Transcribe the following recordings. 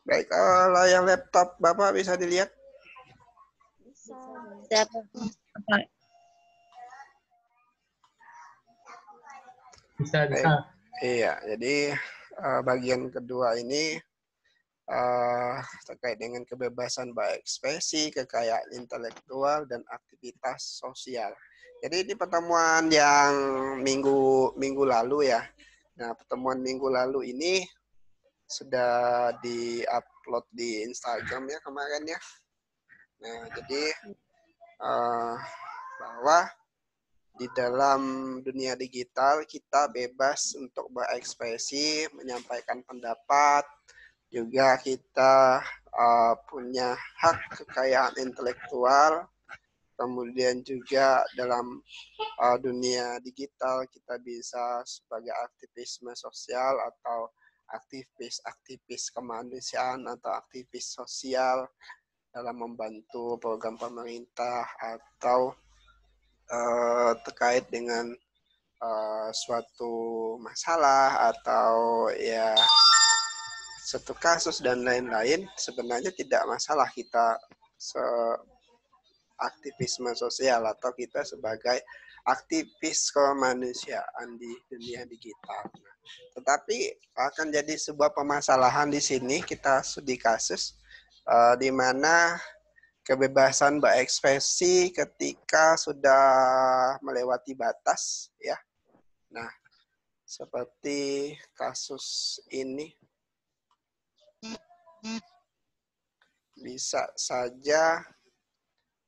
Baik, layar laptop Bapak bisa dilihat? Siap. Bisa. Baik. Iya, jadi bagian kedua ini terkait dengan kebebasan berekspresi, kekayaan intelektual, dan aktivitas sosial. Jadi ini pertemuan yang minggu lalu ya. Nah, pertemuan minggu lalu ini sudah di-upload di Instagram ya kemarin ya. Nah, jadi bahwa di dalam dunia digital kita bebas untuk berekspresi, menyampaikan pendapat, juga kita punya hak kekayaan intelektual, kemudian juga dalam dunia digital kita bisa sebagai aktivisme sosial atau aktivis kemanusiaan atau aktivis sosial dalam membantu program pemerintah atau terkait dengan suatu masalah atau ya satu kasus dan lain-lain, sebenarnya tidak masalah kita aktivisme sosial atau kita sebagai aktivis kemanusiaan di dunia digital. Tetapi akan jadi sebuah permasalahan di sini kita studi kasus di mana kebebasan berekspresi ketika sudah melewati batas ya. Nah, seperti kasus ini bisa saja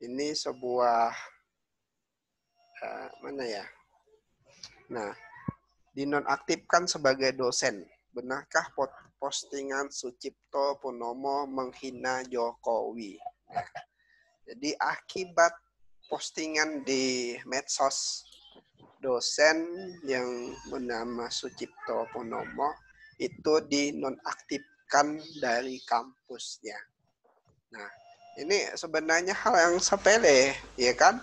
ini sebuah mana ya? Nah, dinonaktifkan sebagai dosen. Benarkah postingan Sucipto Purnomo menghina Jokowi? Nah, jadi akibat postingan di medsos dosen yang bernama Sucipto Purnomo itu dinonaktifkan dari kampusnya. Nah, ini sebenarnya hal yang sepele, ya kan?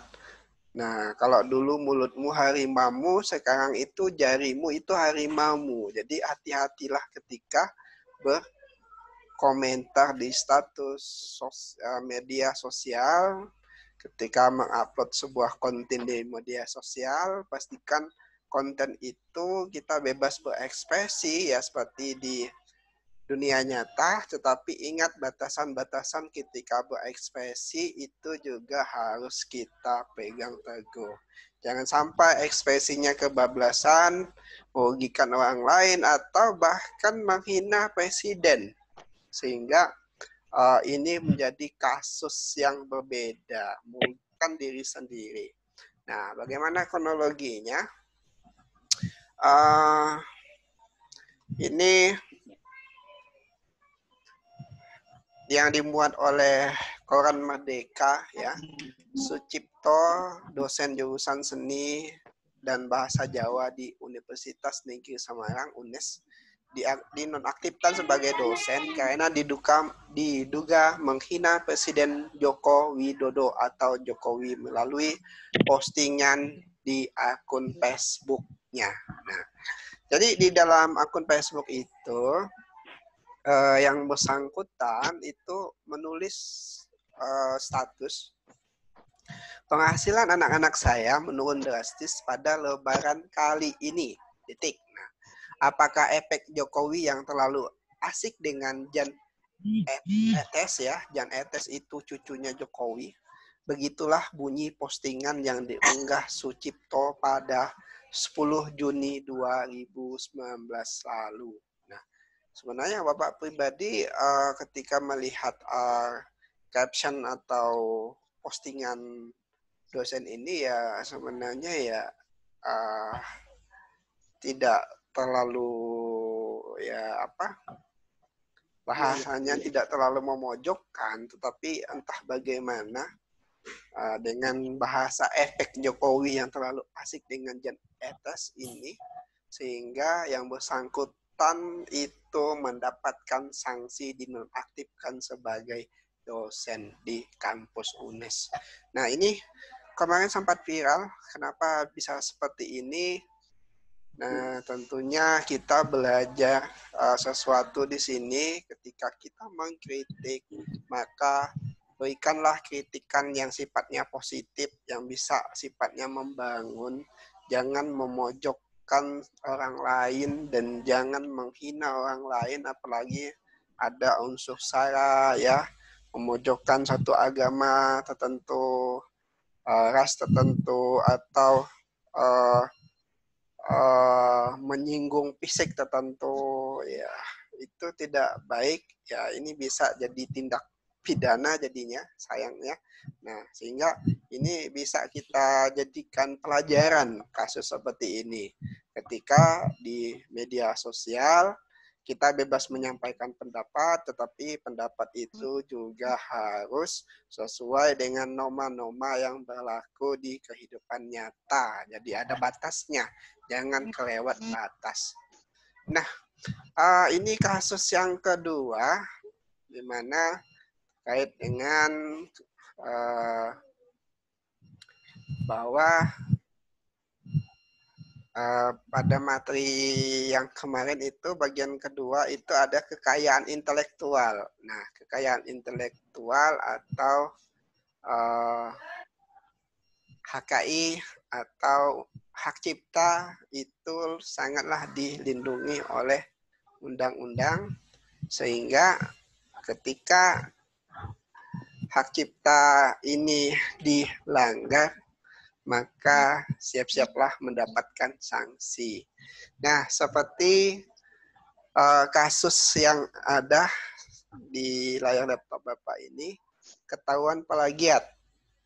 Nah, kalau dulu mulutmu harimau, sekarang itu jarimu itu harimaumu. Jadi hati-hatilah ketika berkomentar di status media sosial, ketika mengupload sebuah konten di media sosial, pastikan konten itu kita bebas berekspresi ya seperti di dunia nyata, tetapi ingat batasan-batasan ketika berekspresi itu juga harus kita pegang teguh. Jangan sampai ekspresinya kebablasan, merugikan orang lain, atau bahkan menghina presiden. Sehingga ini menjadi kasus yang berbeda, merugikan diri sendiri. Nah, bagaimana kronologinya? Ini yang dimuat oleh Koran Merdeka ya. Sucipto, dosen jurusan seni dan bahasa Jawa di Universitas Negeri Semarang UNES, dinonaktifkan sebagai dosen karena diduga menghina Presiden Joko Widodo atau Jokowi melalui postingan di akun Facebook-nya. Nah, jadi di dalam akun Facebook itu yang bersangkutan itu menulis status penghasilan anak-anak saya menurun drastis pada Lebaran kali ini. Titik. Nah, apakah efek Jokowi yang terlalu asik dengan Jan Etes ya? Jan Etes itu cucunya Jokowi. Begitulah bunyi postingan yang diunggah Sucipto pada 10 Juni 2019 lalu. Sebenarnya Bapak pribadi ketika melihat caption atau postingan dosen ini ya sebenarnya ya tidak terlalu ya apa bahasanya tidak terlalu memojokkan, tetapi entah bagaimana dengan bahasa efek Jokowi yang terlalu asik dengan Jan Etes ini sehingga yang bersangkutan itu mendapatkan sanksi dinonaktifkan sebagai dosen di kampus UNES. Nah, ini kemarin sempat viral. Kenapa bisa seperti ini? Nah, tentunya kita belajar sesuatu di sini ketika kita mengkritik, maka berikanlah kritikan yang sifatnya positif, yang bisa sifatnya membangun, jangan memojokkan orang lain dan jangan menghina orang lain, apalagi ada unsur sara ya, memojokkan satu agama tertentu, ras tertentu, atau uh, menyinggung fisik tertentu, ya itu tidak baik. Ya ini bisa jadi tindak pidana jadinya, sayangnya. Nah, sehingga ini bisa kita jadikan pelajaran kasus seperti ini. Ketika di media sosial kita bebas menyampaikan pendapat, tetapi pendapat itu juga harus sesuai dengan norma-norma yang berlaku di kehidupan nyata. Jadi ada batasnya, jangan kelewat batas. Nah, ini kasus yang kedua, di mana terkait dengan bahwa pada materi yang kemarin itu bagian kedua itu ada kekayaan intelektual. Nah, kekayaan intelektual atau HKI atau hak cipta itu sangatlah dilindungi oleh undang-undang, sehingga ketika hak cipta ini dilanggar, maka siap-siaplah mendapatkan sanksi. Nah, seperti kasus yang ada di layar laptop Bapak ini, ketahuan plagiat,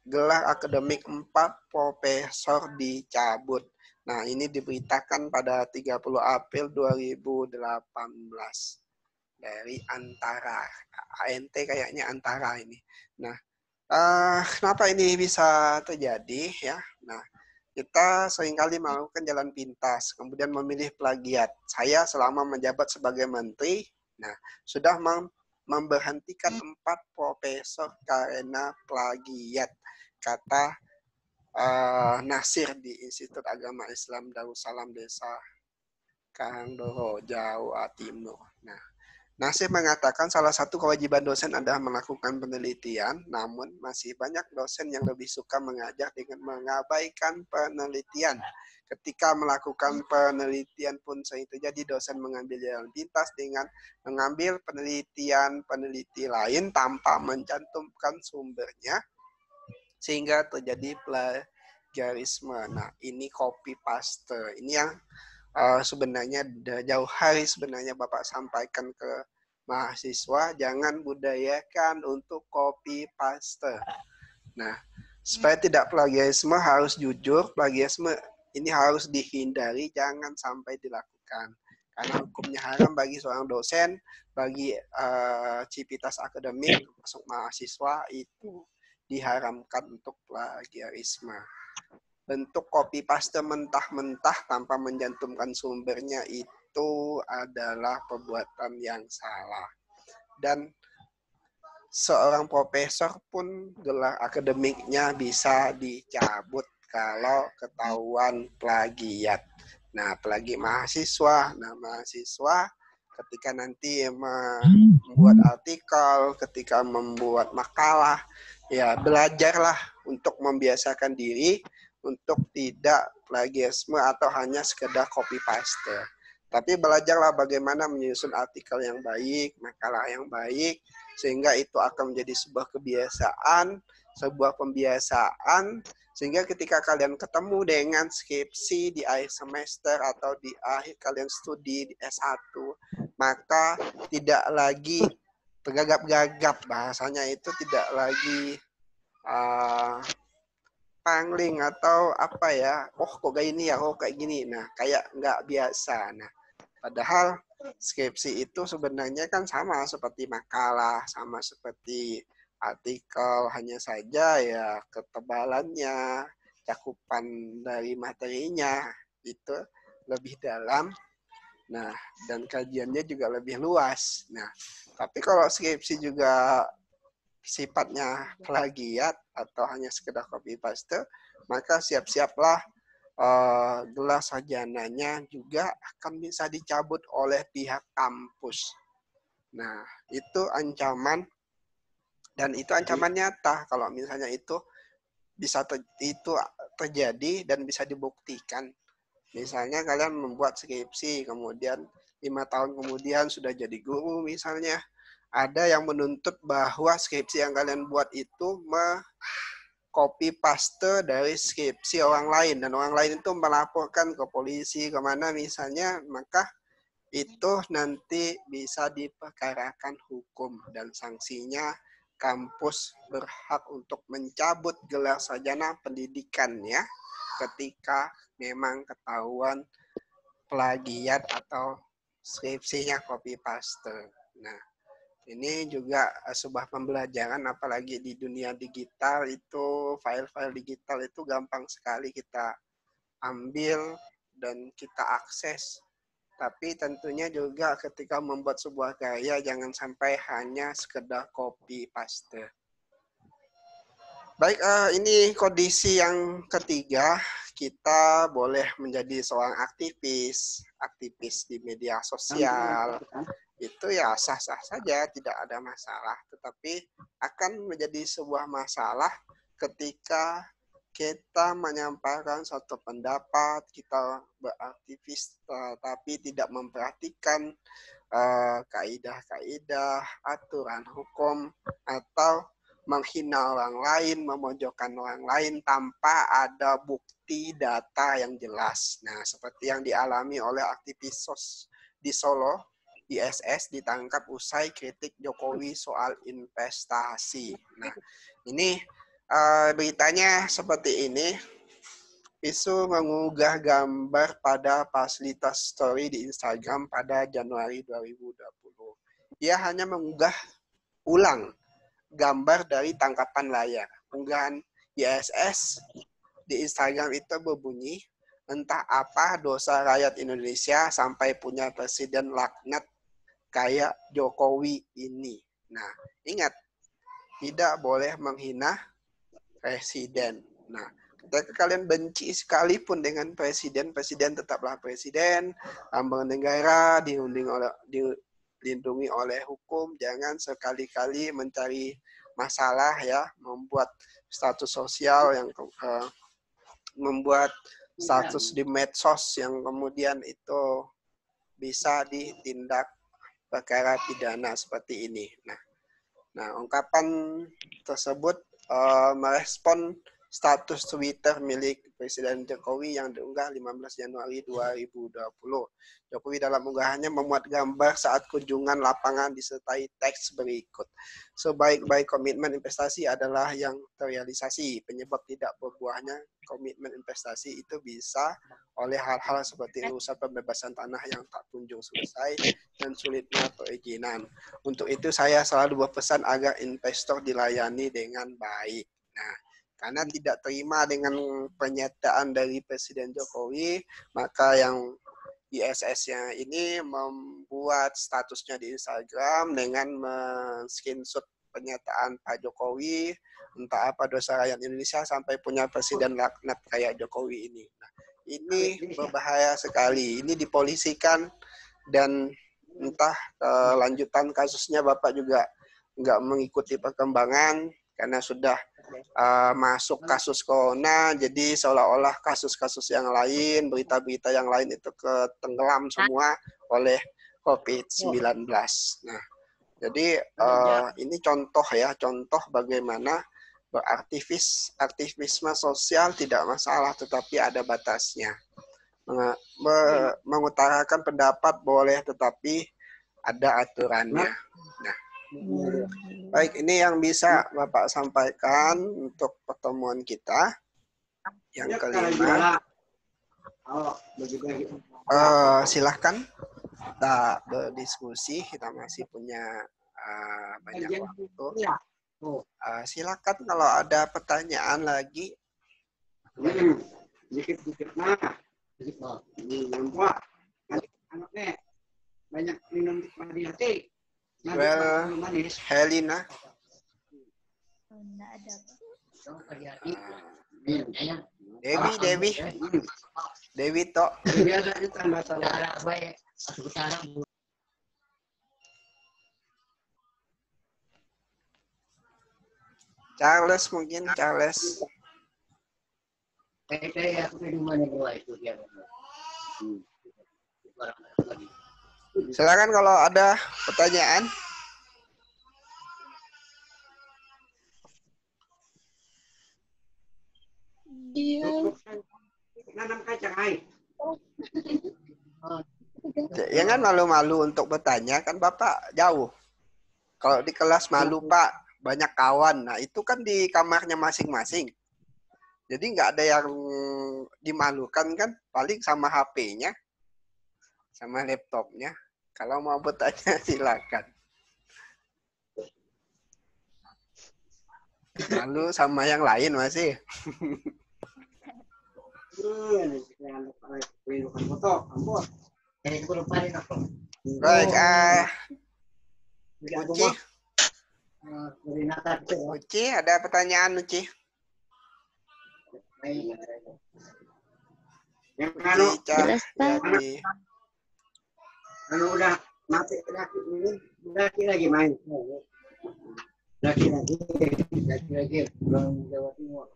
gelar akademik 4 profesor dicabut. Nah, ini diberitakan pada 30 April 2018 dari Antara, ANT kayaknya Antara ini. Nah, kenapa ini bisa terjadi ya? Nah, kita seringkali melakukan jalan pintas, kemudian memilih plagiat. Saya selama menjabat sebagai menteri, nah sudah memberhentikan 4 profesor karena plagiat, kata Nasir di Institut Agama Islam Darussalam Desa Karangdoro, Jawa Timur. Nah, Nasir mengatakan salah satu kewajiban dosen adalah melakukan penelitian, namun masih banyak dosen yang lebih suka mengajar dengan mengabaikan penelitian. Ketika melakukan penelitian pun sering terjadi dosen mengambil jalan pintas dengan mengambil peneliti lain tanpa mencantumkan sumbernya, sehingga terjadi plagiarisme. Nah, ini copy paste. Ini yang sebenarnya jauh hari sebenarnya Bapak sampaikan ke mahasiswa, jangan budayakan untuk copy paste. Nah, supaya tidak plagiarisme harus jujur, plagiarisme ini harus dihindari, jangan sampai dilakukan. Karena hukumnya haram bagi seorang dosen, bagi civitas akademik, masuk mahasiswa itu diharamkan untuk plagiarisme. Bentuk copy paste mentah-mentah tanpa mencantumkan sumbernya itu adalah perbuatan yang salah. Dan seorang profesor pun gelar akademiknya bisa dicabut kalau ketahuan plagiat. Nah, apalagi mahasiswa. Nah, mahasiswa ketika nanti membuat artikel, ketika membuat makalah, ya belajarlah untuk membiasakan diri untuk tidak plagiarisme atau hanya sekedar copy paste. Tapi belajarlah bagaimana menyusun artikel yang baik, makalah yang baik, sehingga itu akan menjadi sebuah kebiasaan, sebuah pembiasaan, sehingga ketika kalian ketemu dengan skripsi di akhir semester atau di akhir kalian studi di S1, maka tidak lagi tergagap-gagap, bahasanya itu tidak lagi pangling atau apa ya, oh kok kayak gini ya, oh kayak gini, nah kayak nggak biasa. Nah, padahal skripsi itu sebenarnya kan sama seperti makalah, sama seperti artikel, hanya saja ya ketebalannya, cakupan dari materinya itu lebih dalam. Nah, dan kajiannya juga lebih luas. Nah, tapi kalau skripsi juga sifatnya plagiat atau hanya sekedar copy paste, maka siap-siaplah gelar sarjananya juga akan bisa dicabut oleh pihak kampus. Nah, itu ancaman, dan itu ancaman nyata kalau misalnya itu bisa itu terjadi dan bisa dibuktikan. Misalnya kalian membuat skripsi, kemudian 5 tahun kemudian sudah jadi guru misalnya, ada yang menuntut bahwa skripsi yang kalian buat itu copy paste dari skripsi orang lain, dan orang lain itu melaporkan ke polisi kemana misalnya, maka itu nanti bisa diperkarakan hukum, dan sanksinya kampus berhak untuk mencabut gelar sarjana pendidikannya ketika memang ketahuan plagiat atau skripsinya copy paste. Nah, ini juga sebuah pembelajaran, apalagi di dunia digital itu file-file digital itu gampang sekali kita ambil dan kita akses. Tapi tentunya juga ketika membuat sebuah karya jangan sampai hanya sekedar copy paste. Baik, ini kondisi yang ketiga, kita boleh menjadi seorang aktivis di media sosial. Itu ya sah-sah saja, tidak ada masalah. Tetapi akan menjadi sebuah masalah ketika kita menyampaikan suatu pendapat, kita beraktivis, tapi tidak memperhatikan kaidah-kaidah, aturan hukum, atau menghina orang lain, memojokkan orang lain tanpa ada bukti data yang jelas. Nah, seperti yang dialami oleh aktivis di Solo, ISS ditangkap usai kritik Jokowi soal investasi. Nah, ini beritanya seperti ini. Isu mengunggah gambar pada fasilitas story di Instagram pada Januari 2020. Ia hanya mengunggah ulang gambar dari tangkapan layar. Unggahan ISS di Instagram itu berbunyi, entah apa dosa rakyat Indonesia sampai punya presiden laknat kayak Jokowi ini. Nah, ingat, tidak boleh menghina presiden. Nah, ketika kalian benci sekalipun dengan presiden, presiden tetaplah presiden, lambang negara, dilindungi oleh hukum. Jangan sekali-kali mencari masalah ya, membuat status sosial yang membuat status di medsos yang kemudian itu bisa ditindak perkara pidana seperti ini. Nah, ungkapan tersebut merespon status Twitter milik Presiden Jokowi yang diunggah 15 Januari 2020. Jokowi dalam unggahannya memuat gambar saat kunjungan lapangan disertai teks berikut. Sebaik-baik komitmen investasi adalah yang terrealisasi. Penyebab tidak berbuahnya komitmen investasi itu bisa oleh hal-hal seperti urusan pembebasan tanah yang tak kunjung selesai dan sulitnya perizinan. Untuk itu saya selalu berpesan agar investor dilayani dengan baik. Nah, karena tidak terima dengan pernyataan dari Presiden Jokowi, maka yang ISS-nya ini membuat statusnya di Instagram dengan men-screenshot pernyataan Pak Jokowi, entah apa dosa rakyat Indonesia sampai punya presiden laknat kayak Jokowi ini. Nah, ini berbahaya sekali. Ini dipolisikan dan entah lanjutan kasusnya Bapak juga nggak mengikuti perkembangan karena sudah masuk kasus corona, jadi seolah-olah kasus-kasus yang lain, berita-berita yang lain itu ketenggelam semua oleh COVID-19. Nah, jadi ini contoh ya, contoh bagaimana aktivisme sosial tidak masalah, tetapi ada batasnya. Mengutarakan pendapat boleh, tetapi ada aturannya. Nah, baik, ini yang bisa Bapak sampaikan untuk pertemuan kita. Yang kelima, silahkan kita berdiskusi, kita masih punya banyak waktu. Silakan kalau ada pertanyaan lagi. Banyak minum hati. Well, Helena. Dewi tok. Biasanya tambah saudara baik. Sekarang Charles mungkin Charles. kayak aku di mana gua itu dia. Silakan kalau ada pertanyaan. Dia Nanam kacang ai. Jangan malu-malu untuk bertanya, kan Bapak jauh. Kalau di kelas malu Pak, banyak kawan. Nah itu kan di kamarnya masing-masing. Jadi nggak ada yang dimalukan kan, paling sama HP-nya, sama laptopnya. Kalau mau bertanya silakan. Lalu sama yang lain masih. Baik, Uci, ada pertanyaan Uci? Yang jelas Pak. Jadi, udah mati lagi main. Lagi belum Jawa Timur.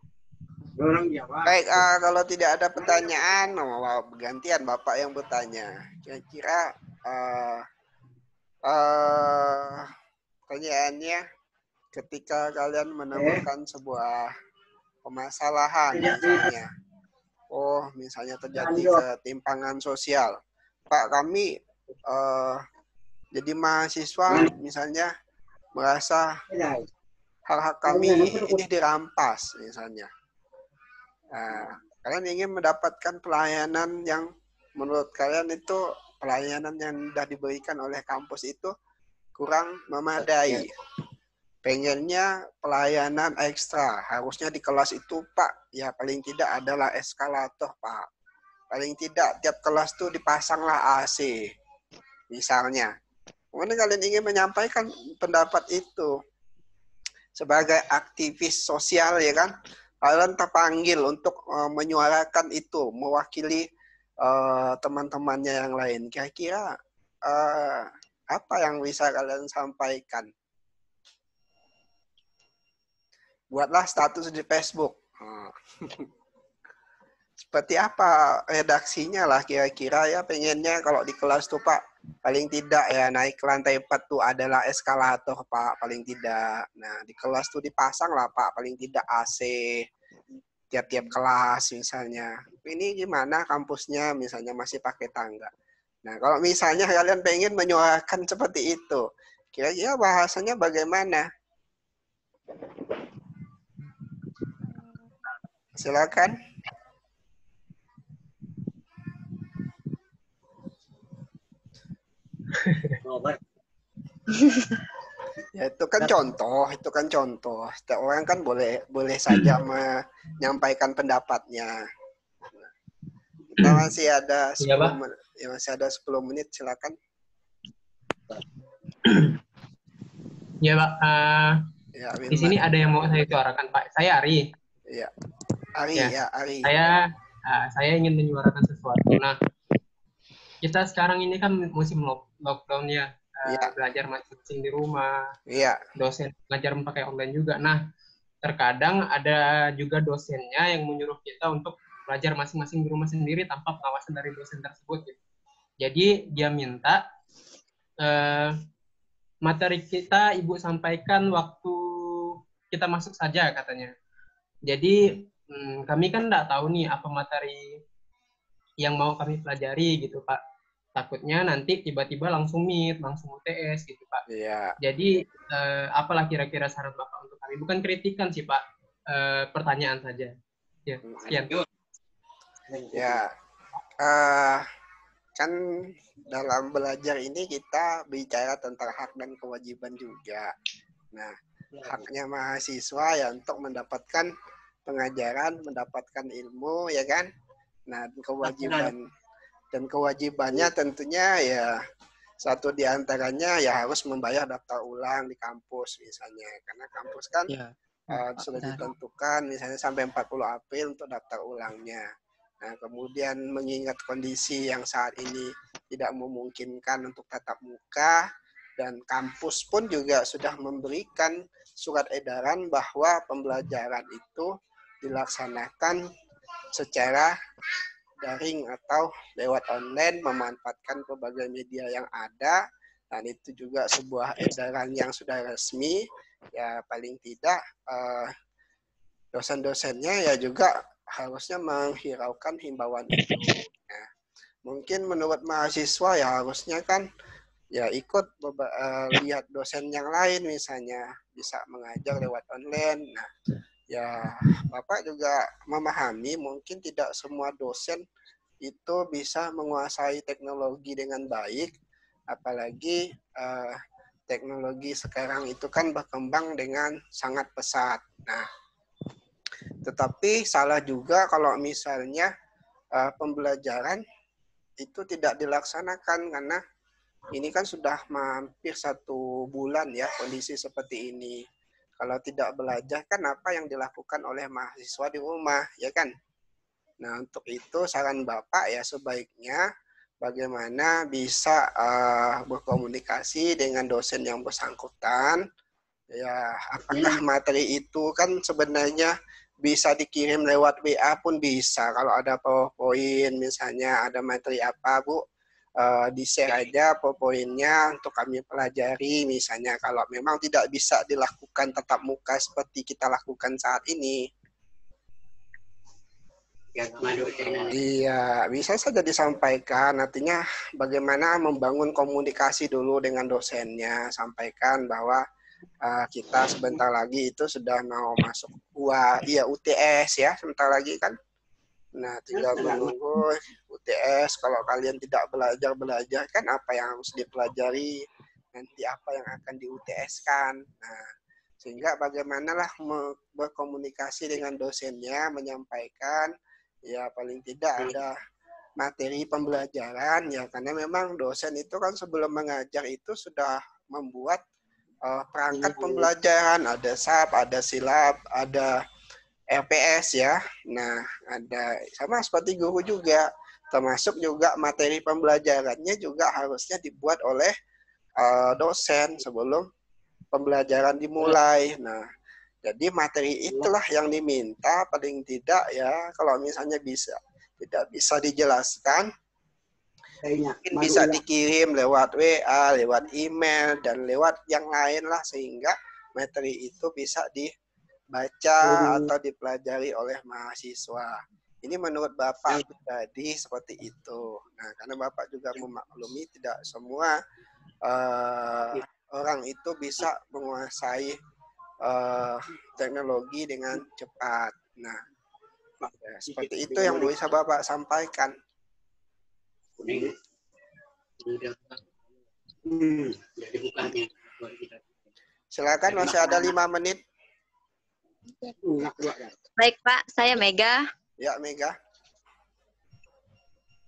Orang Jawa. baik, kalau tidak ada pertanyaan, mau bergantian Bapak yang bertanya. Kira-kira pertanyaannya, ketika kalian menemukan sebuah permasalahan, misalnya terjadi ketimpangan sosial, Pak, kami jadi mahasiswa misalnya merasa hak-hak kami ini dirampas misalnya. Kalian ingin mendapatkan pelayanan yang menurut kalian itu pelayanan yang sudah diberikan oleh kampus itu kurang memadai. Pengennya pelayanan ekstra. Harusnya di kelas itu Pak, ya paling tidak adalah eskalator Pak. Paling tidak tiap kelas tuh dipasanglah AC. Misalnya. Kemudian kalian ingin menyampaikan pendapat itu. Sebagai aktivis sosial ya kan. Kalian terpanggil untuk menyuarakan itu. Mewakili teman-temannya yang lain. Kira-kira apa yang bisa kalian sampaikan? Buatlah status di Facebook. Seperti apa redaksinya lah kira-kira ya, pengennya kalau di kelas tuh Pak, paling tidak ya naik ke lantai 4 tuh adalah eskalator Pak, paling tidak. Nah di kelas tuh dipasang lah Pak, paling tidak AC tiap-tiap kelas misalnya. Ini gimana kampusnya misalnya masih pakai tangga. Nah kalau misalnya kalian pengen menyuarakan seperti itu, kira-kira bahasanya bagaimana? Silakan. Ya itu kan contoh. Setiap orang kan boleh saja menyampaikan pendapatnya. Kita masih ada 10 menit. Ya, masih ada 10 menit, silakan. Ya Pak, Ya, di sini ada yang mau saya suarakan Pak. Saya Ari. Iya. Ari. Saya ingin menyuarakan sesuatu. Nah, kita sekarang ini kan musim lockdown ya. Belajar masing-masing di rumah. Iya. Dosen belajar pakai online juga. Nah, terkadang ada juga dosennya yang menyuruh kita untuk belajar masing-masing di rumah sendiri tanpa pengawasan dari dosen tersebut. Gitu. Jadi dia minta materi kita Ibu sampaikan waktu kita masuk saja katanya. Jadi kami kan nggak tahu nih apa materi yang mau kami pelajari gitu Pak. Takutnya nanti tiba-tiba langsung meet, langsung UTS gitu Pak. Iya. Jadi apalah kira-kira saran Bapak untuk kami? Bukan kritikan sih Pak, pertanyaan saja. Ya, sekian. Ya, kan dalam belajar ini kita bicara tentang hak dan kewajiban juga. Nah, haknya mahasiswa ya untuk mendapatkan pengajaran, mendapatkan ilmu, ya kan? Nah, kewajibannya tentunya ya satu di antaranya ya harus membayar daftar ulang di kampus misalnya, karena kampus kan sudah ditentukan misalnya sampai 40 April untuk daftar ulangnya. Nah, kemudian mengingat kondisi yang saat ini tidak memungkinkan untuk tatap muka, dan kampus pun juga sudah memberikan surat edaran bahwa pembelajaran itu dilaksanakan secara daring atau lewat online, memanfaatkan berbagai media yang ada, dan itu juga sebuah edaran yang sudah resmi. Ya paling tidak dosen-dosennya ya juga harusnya menghiraukan himbauan itu. Nah, mungkin menurut mahasiswa ya harusnya kan ya ikut lihat dosen yang lain, misalnya bisa mengajar lewat online. Nah, ya Bapak juga memahami mungkin tidak semua dosen itu bisa menguasai teknologi dengan baik, apalagi teknologi sekarang itu kan berkembang dengan sangat pesat. Nah, tetapi salah juga kalau misalnya pembelajaran itu tidak dilaksanakan, karena ini kan sudah hampir 1 bulan ya kondisi seperti ini. Kalau tidak belajar kan apa yang dilakukan oleh mahasiswa di rumah, ya kan? Nah, untuk itu saran Bapak ya sebaiknya bagaimana bisa berkomunikasi dengan dosen yang bersangkutan. Ya, apakah materi itu kan sebenarnya bisa dikirim lewat WA pun bisa. Kalau ada PowerPoint misalnya, ada materi apa Bu, di-share aja PowerPoint-nya untuk kami pelajari misalnya, kalau memang tidak bisa dilakukan tatap muka seperti kita lakukan saat ini. Iya, bisa saja disampaikan. Artinya bagaimana membangun komunikasi dulu dengan dosennya, sampaikan bahwa kita sebentar lagi itu sudah mau masuk UTS ya, sebentar lagi kan. Nah, tinggal menunggu UTS. Kalau kalian tidak belajar kan apa yang harus dipelajari, nanti apa yang akan di UTS-kan. Nah, sehingga bagaimanalah berkomunikasi dengan dosennya, menyampaikan ya paling tidak ada materi pembelajaran ya, karena memang dosen itu kan sebelum mengajar itu sudah membuat perangkat pembelajaran, ada SAP, ada silab, ada LPS ya. Nah, ada sama seperti guru juga, termasuk juga materi pembelajarannya juga harusnya dibuat oleh dosen sebelum pembelajaran dimulai. Nah, jadi materi itulah yang diminta paling tidak ya, kalau misalnya tidak bisa dijelaskan, mungkin bisa dikirim lewat WA, lewat email, dan lewat yang lain lah, sehingga materi itu bisa dibaca atau dipelajari oleh mahasiswa. Ini menurut Bapak pribadi seperti itu. Nah, karena Bapak juga memaklumi tidak semua orang itu bisa menguasai teknologi dengan cepat. Nah, ya, seperti itu yang bisa Bapak sampaikan. Silakan, masih ada 5 menit. Baik Pak, saya Mega. Ya, Mega.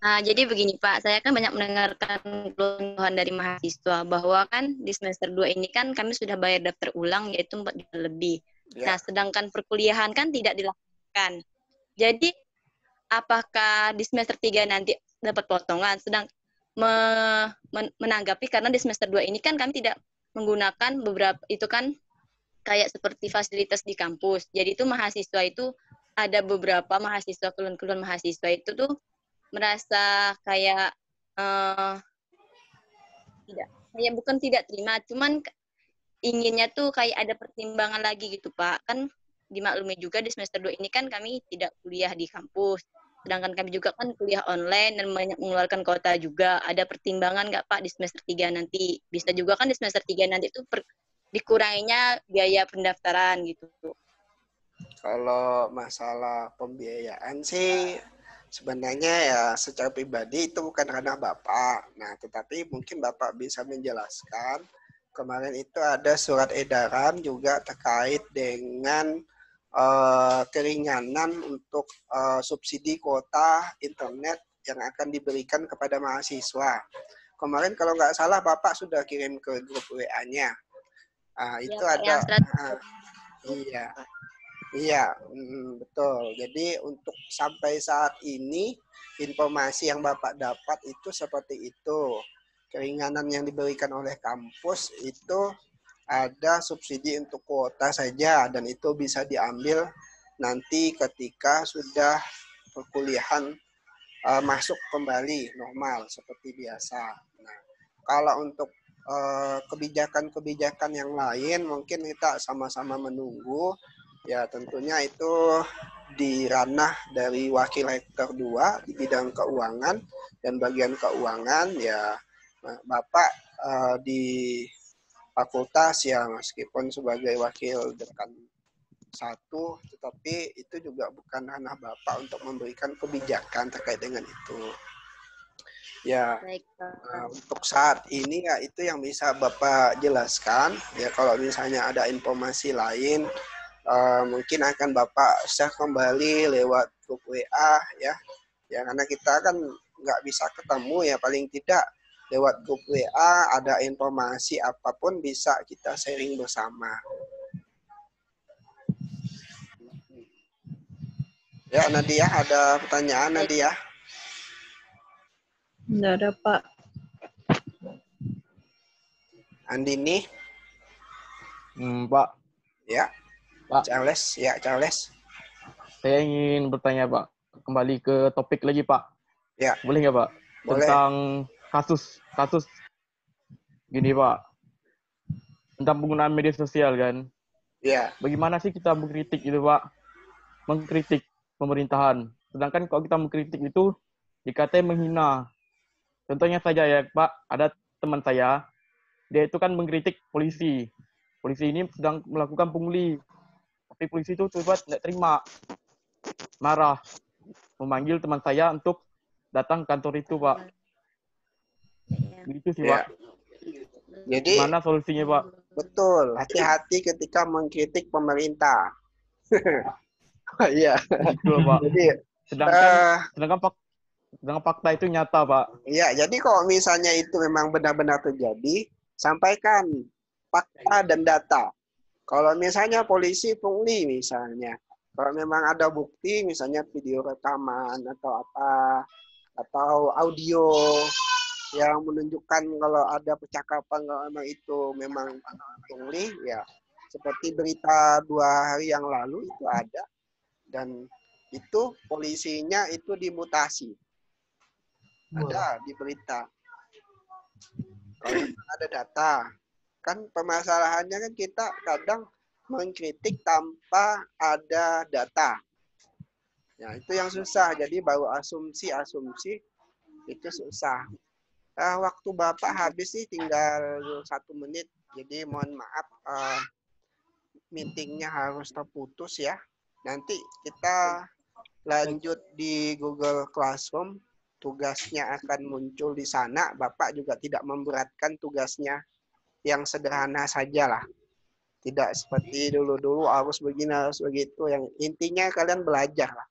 Nah, jadi begini Pak, saya kan banyak mendengarkan keluhan dari mahasiswa bahwa kan di semester 2 ini kan kami sudah bayar daftar ulang yaitu 4 juta lebih. Ya. Nah, sedangkan perkuliahan kan tidak dilakukan. Jadi, apakah di semester 3 nanti dapat potongan? Sedang menanggapi karena di semester 2 ini kan kami tidak menggunakan beberapa, itu kan kayak seperti fasilitas di kampus. Jadi itu mahasiswa itu, ada beberapa mahasiswa, keluhan mahasiswa itu tuh merasa kayak bukan tidak terima, cuman inginnya tuh kayak ada pertimbangan lagi gitu Pak. Kan dimaklumi juga di semester 2 ini kan kami tidak kuliah di kampus. Sedangkan kami juga kan kuliah online dan banyak mengeluarkan kuota juga. Ada pertimbangan nggak Pak di semester 3 nanti? Bisa juga kan di semester 3 nanti itu dikuranginya biaya pendaftaran gitu. Kalau masalah pembiayaan sih sebenarnya ya secara pribadi itu bukan ranah Bapak. Nah, tetapi mungkin Bapak bisa menjelaskan. Kemarin itu ada surat edaran juga terkait dengan keringanan untuk subsidi kuota internet yang akan diberikan kepada mahasiswa. Kemarin kalau nggak salah Bapak sudah kirim ke grup WA-nya. Itu ya, ada Iya, iya, betul. Jadi untuk sampai saat ini informasi yang Bapak dapat itu seperti itu. Keringanan yang diberikan oleh kampus itu ada subsidi untuk kuota saja dan itu bisa diambil nanti ketika sudah perkuliahan masuk kembali normal seperti biasa. Nah, kalau untuk kebijakan-kebijakan yang lain mungkin kita sama-sama menunggu. Ya tentunya itu di ranah dari Wakil Rektor 2 di bidang keuangan dan bagian keuangan ya Bapak di fakultas yang meskipun sebagai wakil dekan 1, tetapi itu juga bukan ranah Bapak untuk memberikan kebijakan terkait dengan itu. Ya, Baik, Pak. untuk saat ini ya itu yang bisa Bapak jelaskan. Ya kalau misalnya ada informasi lain, mungkin akan Bapak share kembali lewat grup WA ya. Ya karena kita kan nggak bisa ketemu ya paling tidak lewat grup WA ada informasi apapun bisa kita sharing bersama. Ya Nadia ada pertanyaan Nadia? Nggak ada, Pak. Andini? Pak, Ya. Pak, Charles? Ya Charles? saya ingin bertanya, Pak. Kembali ke topik lagi, Pak. Ya. Boleh nggak, Pak? Boleh. Tentang kasus gini, Pak. Tentang penggunaan media sosial, kan? Ya. Bagaimana sih kita mengkritik itu, Pak? Mengkritik pemerintahan. Sedangkan kalau kita mengkritik itu, dikatai menghina. Contohnya saja ya, Pak, ada teman saya, dia itu kan mengkritik polisi. Polisi ini sedang melakukan pungli. Tapi polisi itu tiba-tiba tidak terima. Marah. Memanggil teman saya untuk datang kantor itu, Pak. Begitu sih, Ya. Pak. Jadi Gimana solusinya, Pak? betul, hati-hati ketika mengkritik pemerintah. Iya. Betul, Pak. Jadi Sedangkan fakta itu nyata, Pak. ya, jadi kalau misalnya itu memang benar-benar terjadi, sampaikan fakta dan data. Kalau misalnya polisi pungli misalnya, kalau memang ada bukti misalnya video rekaman atau apa, atau audio yang menunjukkan kalau ada percakapan kalau memang itu memang pungli, ya seperti berita 2 hari yang lalu itu ada, dan itu polisinya itu dimutasi. Ada di berita. Kalau ada data, kan permasalahannya kan kita kadang mengkritik tanpa ada data. Ya, itu yang susah. Jadi baru asumsi itu susah. Waktu Bapak habis sih tinggal 1 menit. Jadi mohon maaf meetingnya harus terputus ya. Nanti kita lanjut di Google Classroom. Tugasnya akan muncul di sana. Bapak juga tidak memberatkan tugasnya, yang sederhana sajalah. Tidak seperti dulu-dulu harus begini, harus begitu. Yang intinya kalian belajar lah.